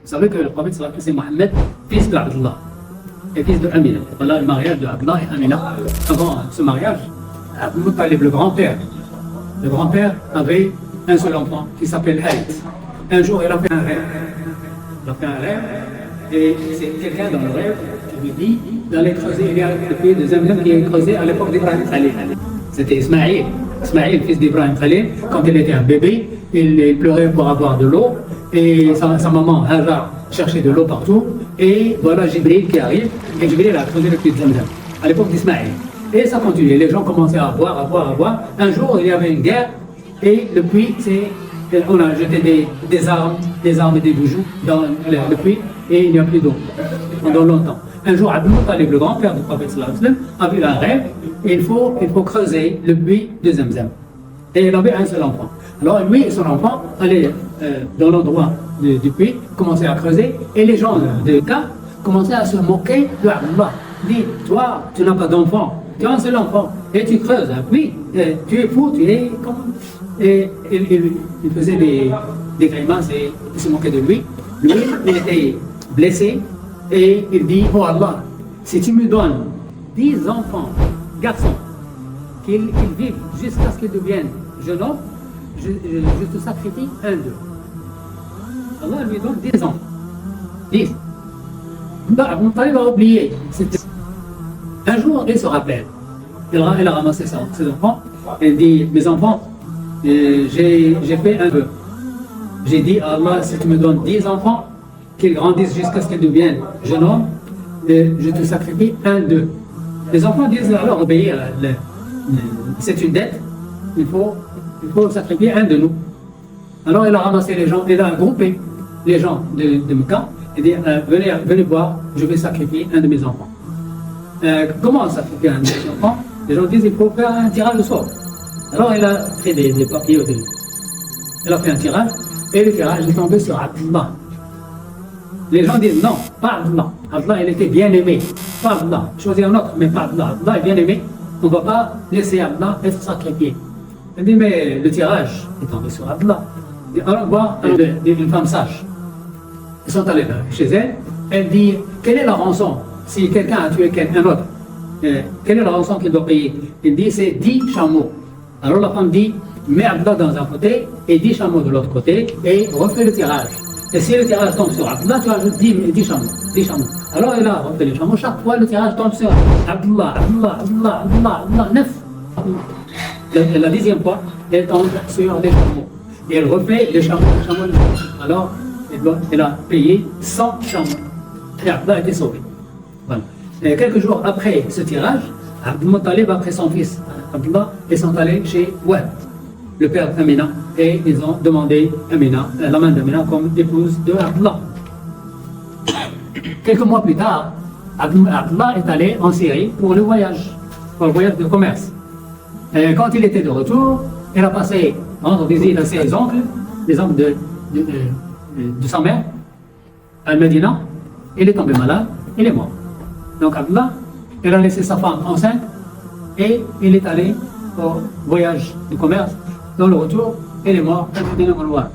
Vous savez que le prophète sallallahu alayhi wa sallam, c'est Mohammed, fils de Abdullah et fils de Amina. Voilà le mariage de Abdullah et Amina. Avant ce mariage, Abdul Muttalib, le grand-père avait un seul enfant qui s'appelle Harith. Un jour, il a fait un rêve. Et c'est quelqu'un dans le rêve qui lui dit d'aller creuser. Il y a le puits de Zamzam qui est creusé à l'époque d'Ibrahim Khalil. C'était Ismaïl, fils d'Ibrahim Khalil. Quand il était un bébé, il pleurait pour avoir de l'eau. Et sa maman, Hajar, cherchait de l'eau partout. Et voilà Jibril qui arrive. Et Jibril a creusé le puits de Zamzam à l'époque d'Ismaïl. Et ça continuait. Les gens commençaient à boire. Un jour, il y avait une guerre. Et le puits, on a jeté des armes et des bijoux dans le puits. Et il n'y a plus d'eau pendant longtemps. Un jour, Abdul Muttalib, le grand-père du prophète sallallahu alayhi wa sallam, a vu un rêve. Et il faut creuser le puits de Zamzam. Et il avait un seul enfant. Alors lui et son enfant allaient dans l'endroit du puits, commençaient à creuser. Et les gens de cas commençaient à se moquer de Abdullah. Dit, toi, tu n'as pas d'enfant. Tu as un seul enfant. Et tu creuses un puits. Tu es fou, tu es comme... Et il faisait des grimaces et il se moquait de lui. Lui, il était blessé et il dit, oh Allah, si tu me donnes 10 enfants, garçons, qu'ils vivent jusqu'à ce qu'ils deviennent jeunes hommes, je te sacrifie un d'eux. Allah lui donne 10 enfants. 10. Mon père va oublier. Un jour, il se rappelle. Il a ramassé ses enfants et dit, mes enfants, j'ai fait un vœu. J'ai dit à Allah, si tu me donnes 10 enfants, qu'ils grandissent jusqu'à ce qu'ils deviennent jeunes hommes, je te sacrifie un d'eux. Les enfants disent alors obéir, c'est une dette, il faut sacrifier un de nous. Alors il a ramassé les gens, il a groupé les gens de Mecca et dit venez voir, je vais sacrifier un de mes enfants. Comment sacrifier un de mes enfants? Les gens disent il faut faire un tirage au sort. Alors il a fait des papiers au début. Il a fait un tirage et le tirage est tombé sur Abdullah. Les gens disent non, pas Abdullah. Abdullah, il était bien aimé. Pas Abdullah. Choisir un autre, mais pas Abdullah. Abdullah est bien aimé. On ne va pas laisser Abdullah être sacrifié. Il dit mais le tirage est tombé sur Abdullah. Il dit alors voir une femme sage. Ils sont allés chez elle. Elle dit quelle est la rançon si quelqu'un a tué un autre? Quelle est la rançon qu'il doit payer? Il dit c'est 10 chameaux. Alors la femme dit mets Abdullah dans un côté et 10 chameaux de l'autre côté et refais le tirage. Et si le tirage tombe sur Abdullah, tu ajoutes 10 chameaux. Alors il a refait les chameaux. Chaque fois le tirage tombe sur Abdullah, 9. La 10e fois, elle tombe sur les chameaux. Et elle refait les chameaux. Alors elle a payé 100 chameaux. Et Abdullah a été sauvé. Voilà. Et quelques jours après ce tirage, Abdul Muttalib a pris son fils Abdullah et sont allés chez Wahb, le père d'Amina, et ils ont demandé Amina, la main d'Amina comme épouse de Abdullah. Quelques mois plus tard, Abdullah est allé en Syrie pour le voyage de commerce. Et quand il était de retour, il a passé rendre visite à ses oncles, les oncles de sa mère, à Medina. Il est tombé malade, il est mort. Donc Abdullah, il a laissé sa femme enceinte et il est allé au voyage de commerce. Dans le retour, il est mort à Medina Munawwara.